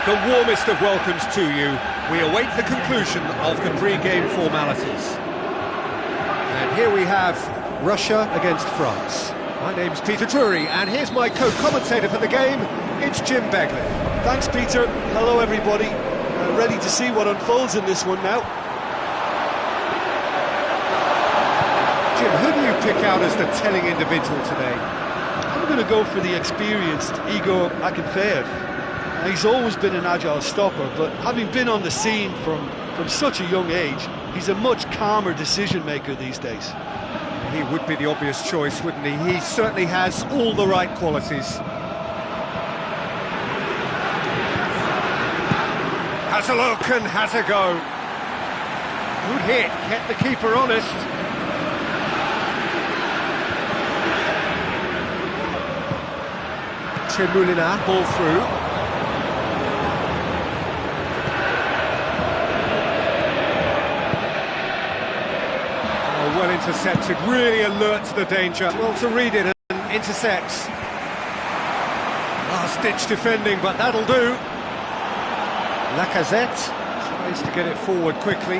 The warmest of welcomes to you. We await the conclusion of the pre-game formalities. And here we have Russia against France. My name's Peter Drury, and here's my co-commentator for the game. It's Jim Begley. Thanks, Peter. Hello, everybody. Ready to see what unfolds in this one now. Jim, who do you pick out as the telling individual today? I'm going to go for the experienced Igor Akinfeev. He's always been an agile stopper, but having been on the scene from such a young age, he's a much calmer decision-maker these days. He would be the obvious choice, wouldn't he? He certainly has all the right qualities. Has a look and has a go. Good hit, kept the keeper honest. Tremulina, Ball through. Well intercepted, really alert to the danger. Well to read it and intercepts. Last-ditch defending, but that'll do. Lacazette tries to get it forward quickly.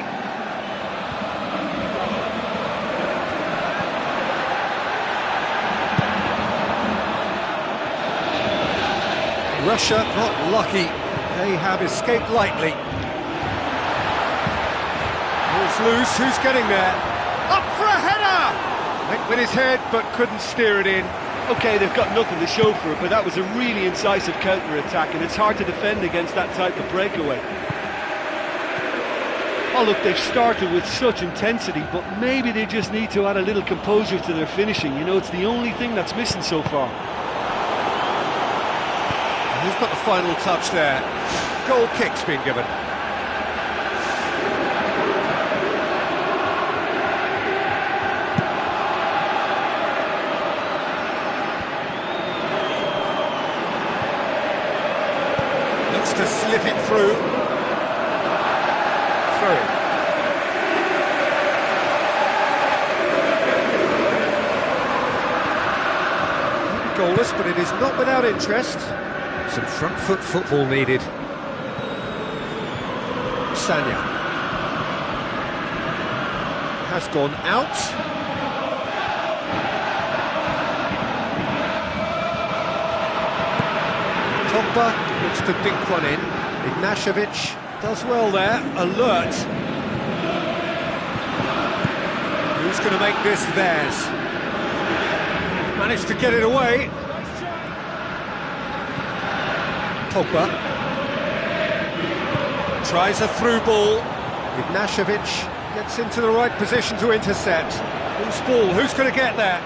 Russia not lucky. They have escaped lightly. Ball's loose, who's getting there? Up for a header! Went with his head, but couldn't steer it in. OK, they've got nothing to show for it, but that was a really incisive counter-attack, and it's hard to defend against that type of breakaway. Oh, look, they've started with such intensity, but maybe they just need to add a little composure to their finishing. You know, it's the only thing that's missing so far. Who's got the final touch there? Goal kick's been given. To slip it through. Goalless, but it is not without interest. Some front foot football needed. Sanya has gone out. Pogba looks to dink one in. Ignashevich does well there, alert. Who's going to make this theirs? Managed to get it away. Pogba tries a through ball. Ignashevich gets into the right position to intercept. Loose ball, who's going to get there?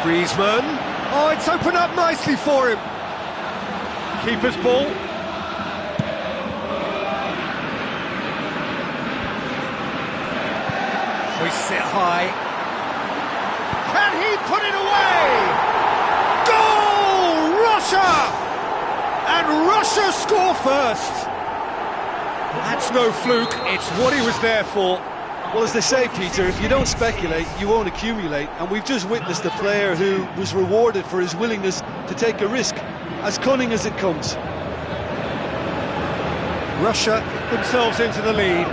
Griezmann. Oh, it's opened up nicely for him. Keeper's ball. Hoists it high. Can he put it away? Goal! Russia! And Russia score first. That's no fluke, it's what he was there for. Well, as they say, Peter, if you don't speculate, you won't accumulate. And we've just witnessed a player who was rewarded for his willingness to take a risk. As cunning as it comes. Russia themselves into the lead.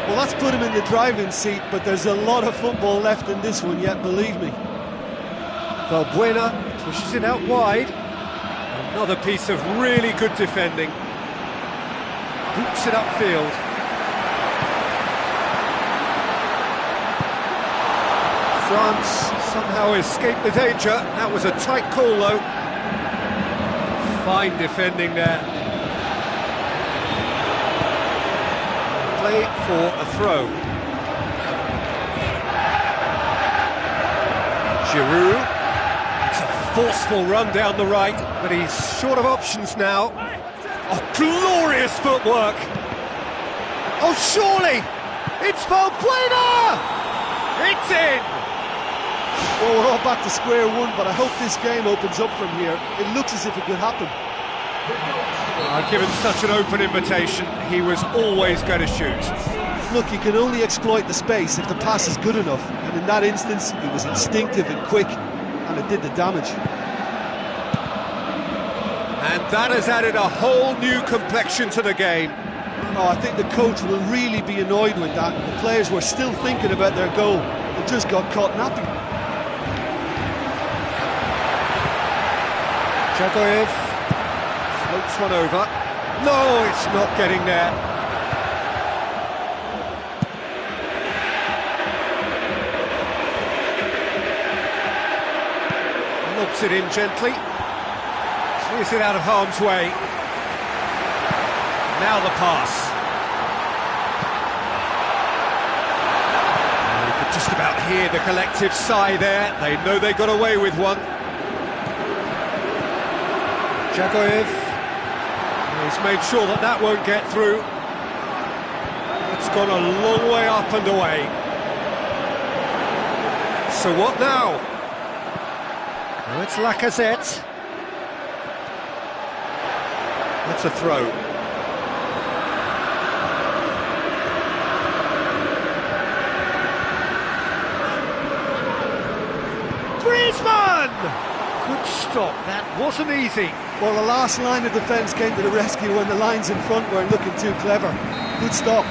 Well, that's put him in the driving seat, but there's a lot of football left in this one yet, believe me. Valbuena pushes it out wide. Another piece of really good defending. Boots it upfield. France somehow escaped the danger. That was a tight call, though. Fine defending there. Play for a throw. Giroud. It's a forceful run down the right, but he's short of options now. Oh, glorious footwork! Oh, surely! It's Valbuena! It's in! Well, we're all back to square one, but I hope this game opens up from here. It looks as if it could happen. Given such an open invitation, he was always going to shoot. Look, you can only exploit the space if the pass is good enough, and in that instance, it was instinctive and quick, and it did the damage. And that has added a whole new complexion to the game. Oh, I think the coach will really be annoyed with that. The players were still thinking about their goal and just got caught napping. Jagoyev floats one over. No, it's not getting there. Lobs it in gently. Clears it out of harm's way. Now the pass. You could just about hear the collective sigh there. They know they got away with one. Jagoyev, he's made sure that that won't get through. It's gone a long way up and away. So what now? Oh, it's Lacazette. That's a throw. Griezmann! Good stop, that wasn't easy. Well, the last line of defence came to the rescue when the lines in front weren't looking too clever. Good stop.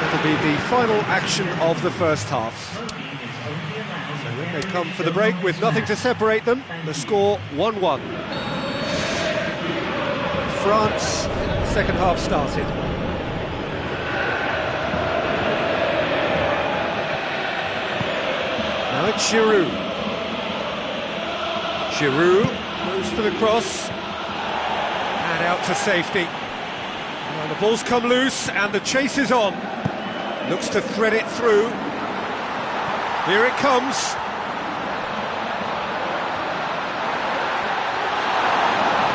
That'll be the final action of the first half. So when they come for the break with nothing to separate them, the score 1-1. France, the second half started. Now it's Giroud. Giroud goes for the cross and out to safety. Now the ball's come loose and the chase is on. Looks to thread it through. Here it comes.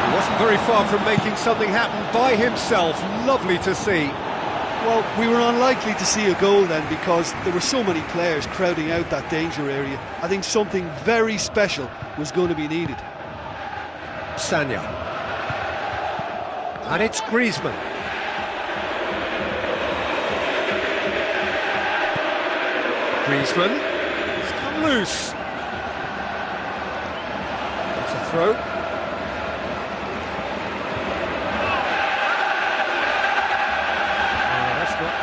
He wasn't very far from making something happen by himself. Lovely to see. Well, we were unlikely to see a goal then because there were so many players crowding out that danger area. I think something very special was going to be needed. Sagna. And it's Griezmann. Griezmann. It's come loose. It's a throw.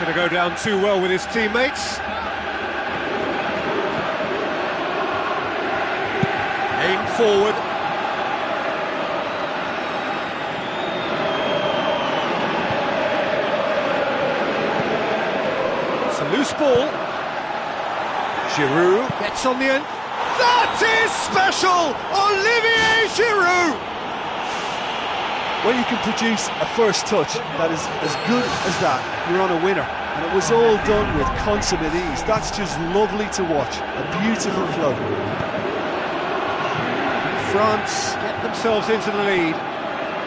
Going to go down too well with his teammates. Aim forward. It's a loose ball. Giroud gets on the end. That is special! Olivier Giroud! When you can produce a first touch that is as good as that, you're on a winner. And it was all done with consummate ease. That's just lovely to watch. A beautiful flow. France get themselves into the lead.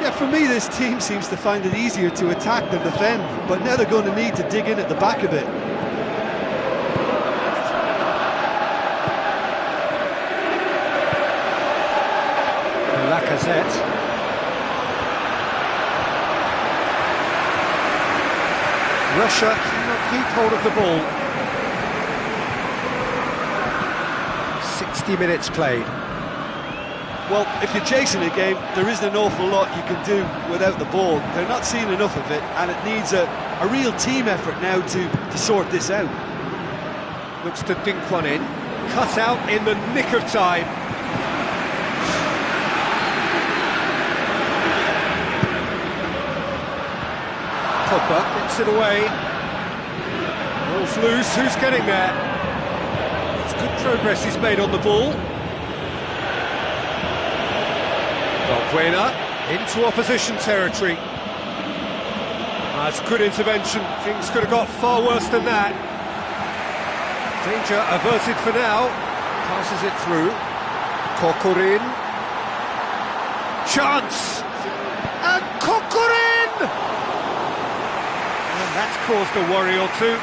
Yeah, for me, this team seems to find it easier to attack than defend. But now they're going to need to dig in at the back a bit. Lacazette. Russia cannot keep hold of the ball. 60 minutes played. Well, if you're chasing a game, there isn't an awful lot you can do without the ball. They're not seeing enough of it, and it needs a real team effort now to sort this out. Looks to dink one in. Cut out in the nick of time. Pogba gets it away. Ball's loose, who's getting there? It's good progress he's made on the ball. Valbuena into opposition territory. That's good intervention. Things could have got far worse than that. Danger averted for now. Passes it through. Kokorin. Chance! And Kokorin! And that's caused a worry or two.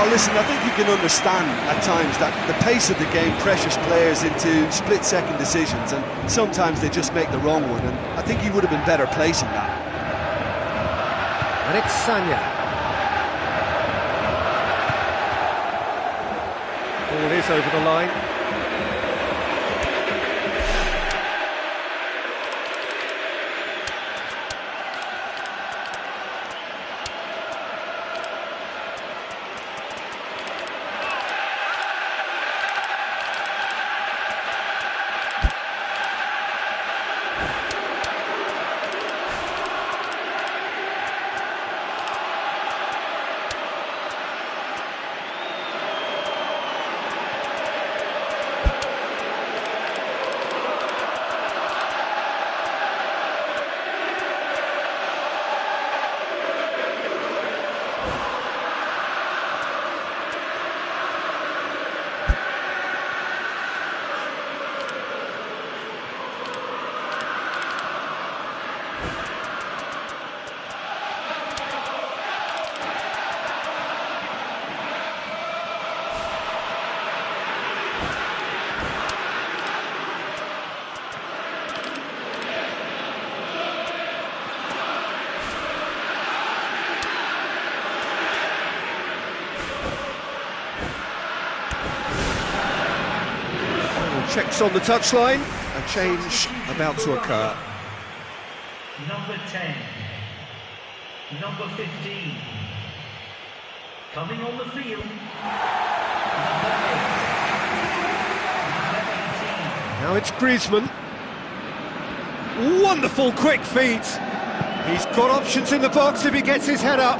Oh, listen, I think you can understand at times that the pace of the game pressures players into split-second decisions, and sometimes they just make the wrong one, and I think he would have been better placing that. And it's Sagna. Ball is over the line. Checks on the touchline, a change about to occur. Number 10, number 15, coming on the field, number 8, number 18. Now it's Griezmann. Wonderful quick feet. He's got options in the box if he gets his head up.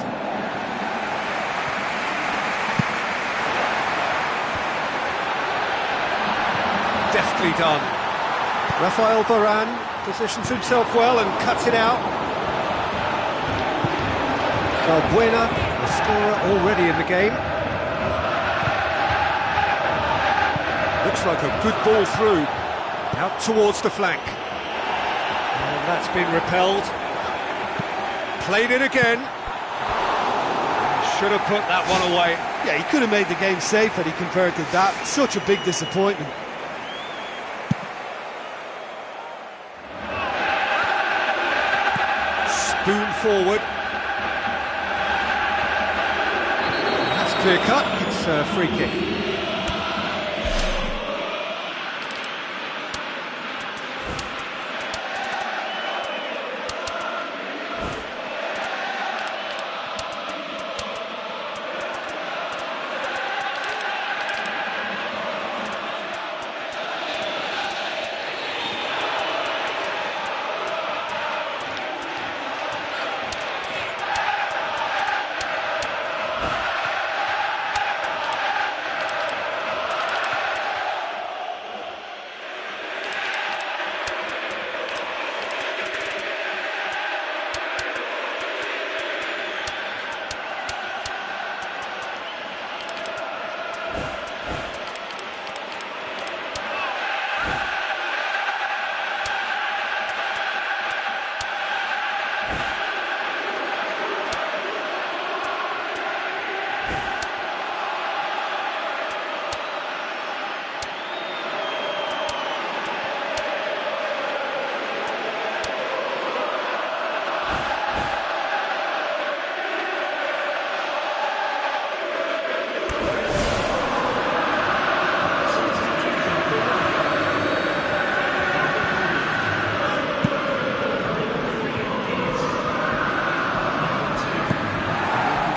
Deftly done. Rafael Varane positions himself well and cuts it out. Valbuena, the scorer, already in the game. Looks like a good ball through, out towards the flank. And that's been repelled. Played it again. Should have put that one away. Yeah, he could have made the game safe had he converted that. Such a big disappointment. Spoon forward. That's clear cut. It's a free kick.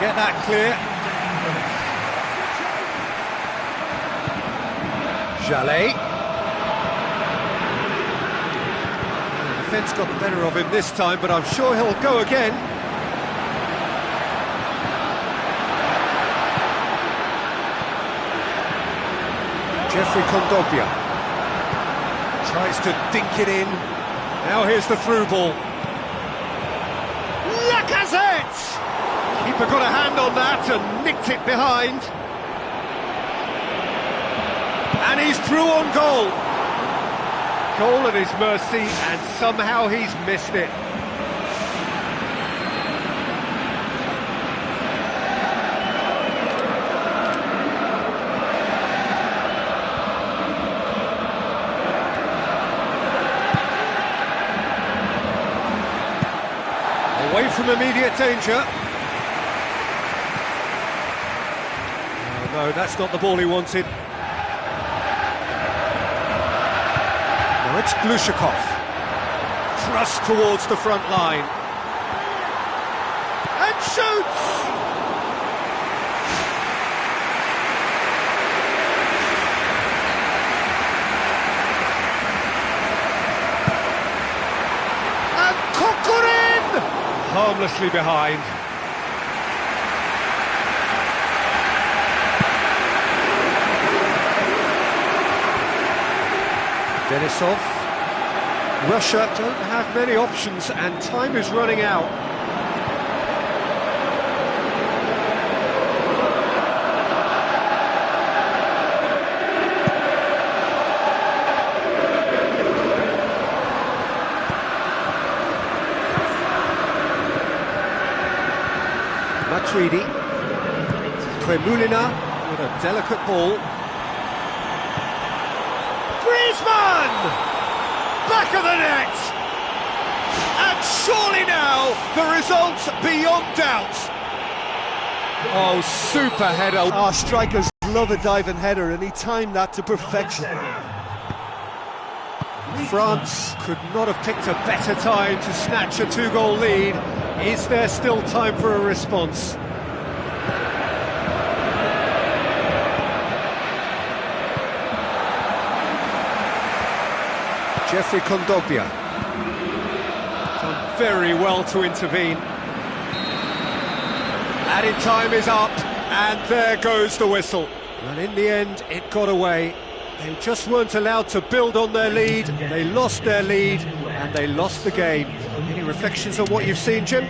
Get that clear. Jallet. The defence got the better of him this time, but I'm sure he'll go again. Jeffrey Kondogbia tries to dink it in. Now here's the through ball. Lacazette! Keeper got a hand on that and nicked it behind. And he's through on goal. Goal at his mercy, and somehow he's missed it. Away from immediate danger. No, that's not the ball he wanted. Now it's Glushakov. Thrust towards the front line. And shoots! And Kokorin! Harmlessly behind. Denisov. Russia don't have many options and time is running out. Matuidi. Tremulina with a delicate ball. Griezmann! Back of the net! And surely now, the result's beyond doubt. Oh, super header. Strikers love a diving header, and he timed that to perfection. France could not have picked a better time to snatch a two-goal lead. Is there still time for a response? Jeffrey Kondogbia. Done very well to intervene. Added time is up, and there goes the whistle. And in the end, it got away. They just weren't allowed to build on their lead. They lost their lead, and they lost the game. Any reflections on what you've seen, Jim?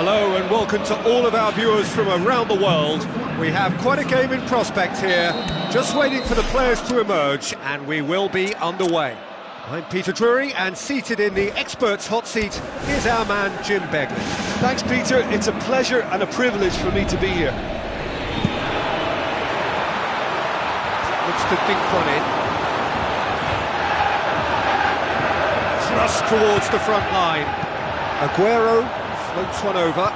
Hello and welcome to all of our viewers from around the world. We have quite a game in prospect here, just waiting for the players to emerge, and we will be underway. I'm Peter Drury, and seated in the experts' hot seat is our man Jim Begley. Thanks, Peter. It's a pleasure and a privilege for me to be here. Looks to dink one in. Thrust towards the front line. Aguero floats one over.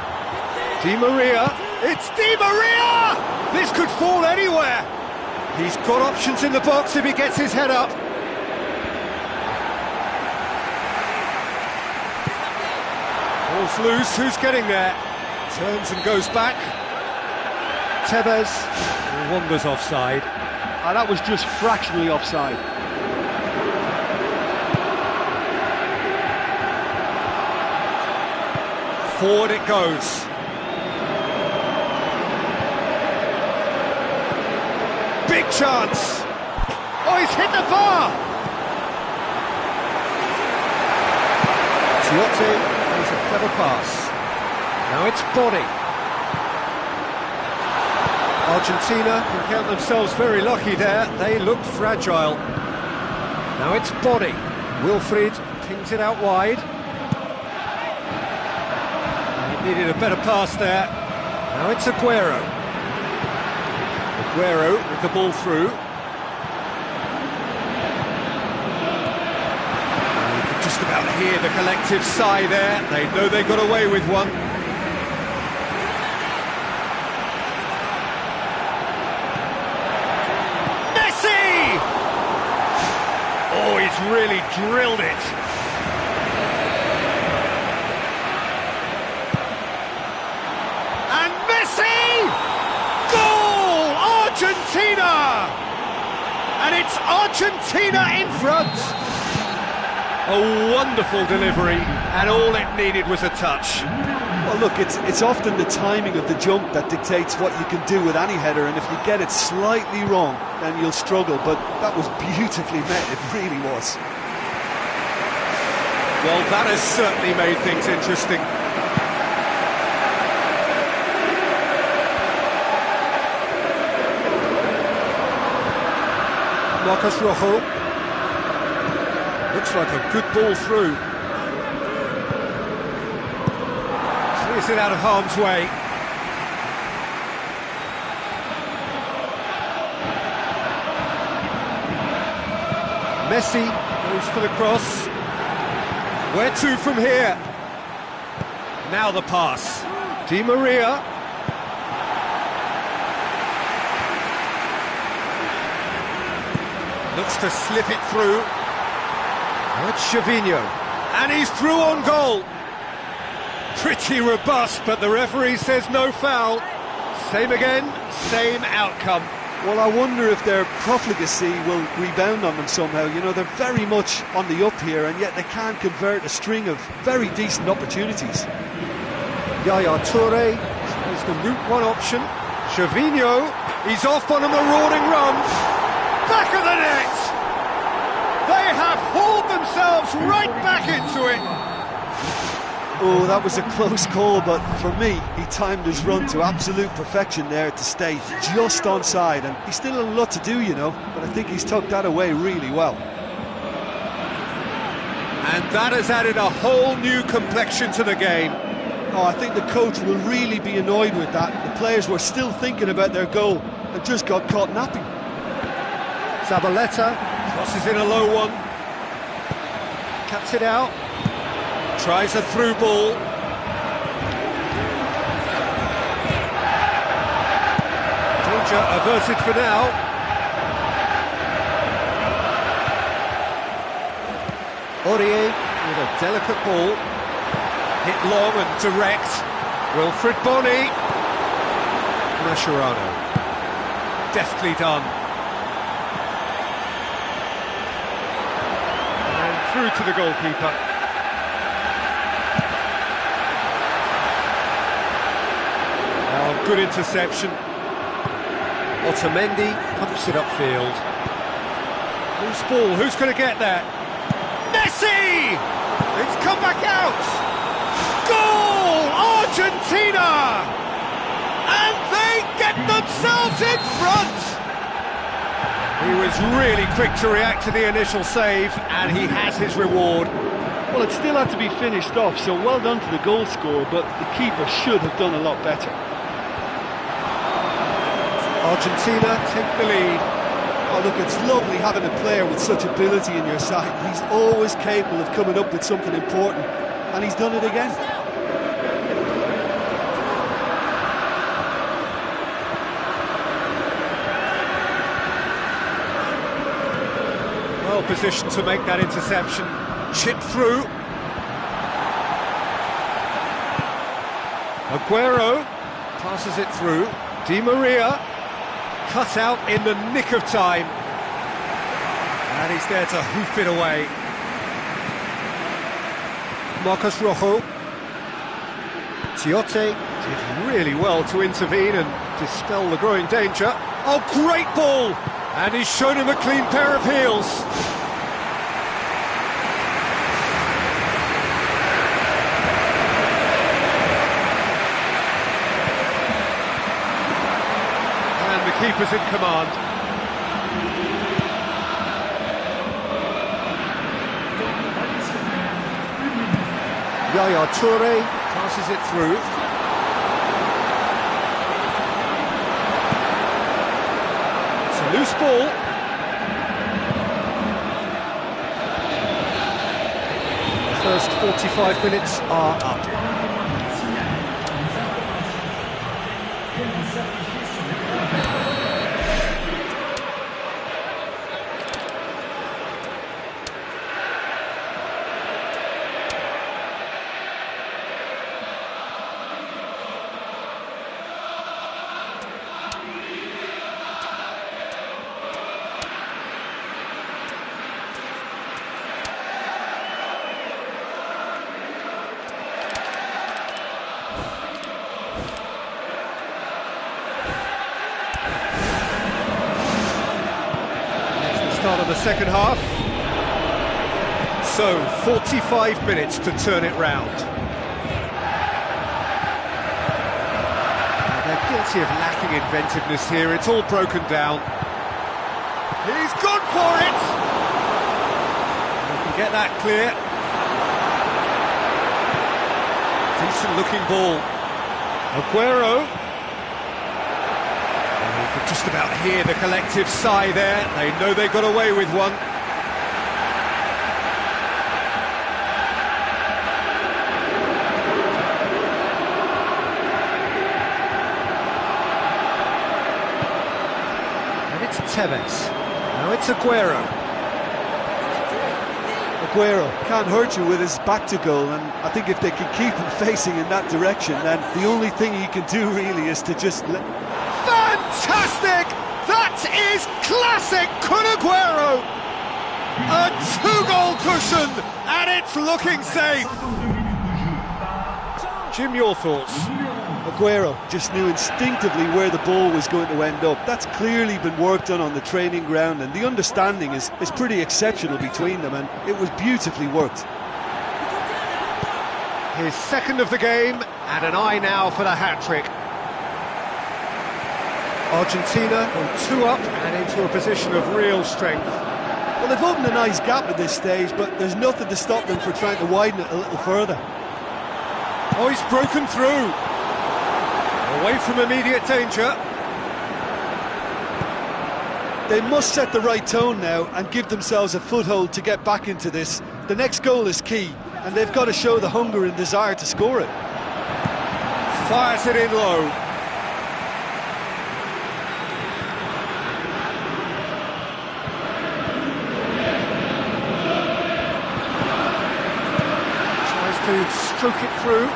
Di Maria. It's Di Maria! This could fall anywhere. He's got options in the box if he gets his head up. Ball's loose, who's getting there? Turns and goes back. Tevez wanders offside. That was just fractionally offside. Forward it goes. Big chance. Oh, he's hit the bar. Tiote plays a clever pass. Now it's Body. Argentina can count themselves very lucky there. They looked fragile. Now it's Body. Wilfried pings it out wide. He needed a better pass there. Now it's Aguero. Aguero with the ball through. You can just about hear the collective sigh there. They know they got away with one. Oh, he's really drilled it. And Messi! Goal! Argentina! And it's Argentina in front. A wonderful delivery, and all it needed was a touch. Well, look, it's often the timing of the jump that dictates what you can do with any header, and if you get it slightly wrong, then you'll struggle, but that was beautifully met, it really was. Well, that has certainly made things interesting. Marcos Rojo. Looks like a good ball through. Clears it out of harm's way. Messi goes for the cross. Where to from here? Now the pass. Di Maria. Looks to slip it through. Now it's Chavinho. And he's through on goal. Pretty robust, but the referee says no foul. Same again, same outcome. Well, I wonder if their profligacy will rebound on them somehow. You know, they're very much on the up here, and yet they can't convert a string of very decent opportunities. Yaya Toure is the route one option. Chavinho, he's off on a marauding run. Back of the net! They have hauled themselves right back into it. Oh, that was a close call, but for me, he timed his run to absolute perfection there to stay just onside, and he's still a lot to do, you know, but I think he's tucked that away really well. And that has added a whole new complexion to the game. Oh, I think the coach will really be annoyed with that. The players were still thinking about their goal and just got caught napping. Zabaleta crosses in a low one. Cuts it out. Tries a through ball. Danger averted for now. Aurier with a delicate ball. Hit long and direct. Wilfried Bony. Mascherano. Deftly done. And through to the goalkeeper. Good interception. Otamendi pumps it upfield. Loose ball, who's going to get that? Messi! It's come back out! Goal! Argentina! And they get themselves in front! He was really quick to react to the initial save, and he has his reward. Well, it still had to be finished off, so well done to the goal scorer, but the keeper should have done a lot better. Argentina take the lead. Oh, look, it's lovely having a player with such ability in your side. He's always capable of coming up with something important, and he's done it again. Well positioned to make that interception. Chip through. Aguero passes it through. Di Maria cut out in the nick of time. And he's there to hoof it away. Marcos Rojo. Tiote did really well to intervene and dispel the growing danger. Oh, great ball! And he's shown him a clean pair of heels. And the keeper's in command. Yaya Toure passes it through. It's a loose ball. The first 45 minutes are up. Start of the second half. So, 45 minutes to turn it round. Now, they're guilty of lacking inventiveness here. It's all broken down. He's gone for it! You can get that clear. Decent looking ball. Aguero. You could just about hear the collective sigh there. They know they got away with one. And it's Tevez. Now it's Aguero. Aguero can't hurt you with his back to goal, and I think if they can keep him facing in that direction, then the only thing he can do really is to just Fantastic! That is classic Kun Aguero! A two-goal cushion, and it's looking safe! Jim, your thoughts? Aguero just knew instinctively where the ball was going to end up. That's clearly been worked on the training ground, and the understanding is pretty exceptional between them, and it was beautifully worked. His second of the game, and an eye now for the hat-trick. Argentina on 2 up and into a position of real strength. Well, they've opened a nice gap at this stage, but there's nothing to stop them from trying to widen it a little further. Oh, he's broken through. Away from immediate danger. They must set the right tone now and give themselves a foothold to get back into this. The next goal is key, and they've got to show the hunger and desire to score it. Fires it in low. To stroke it through.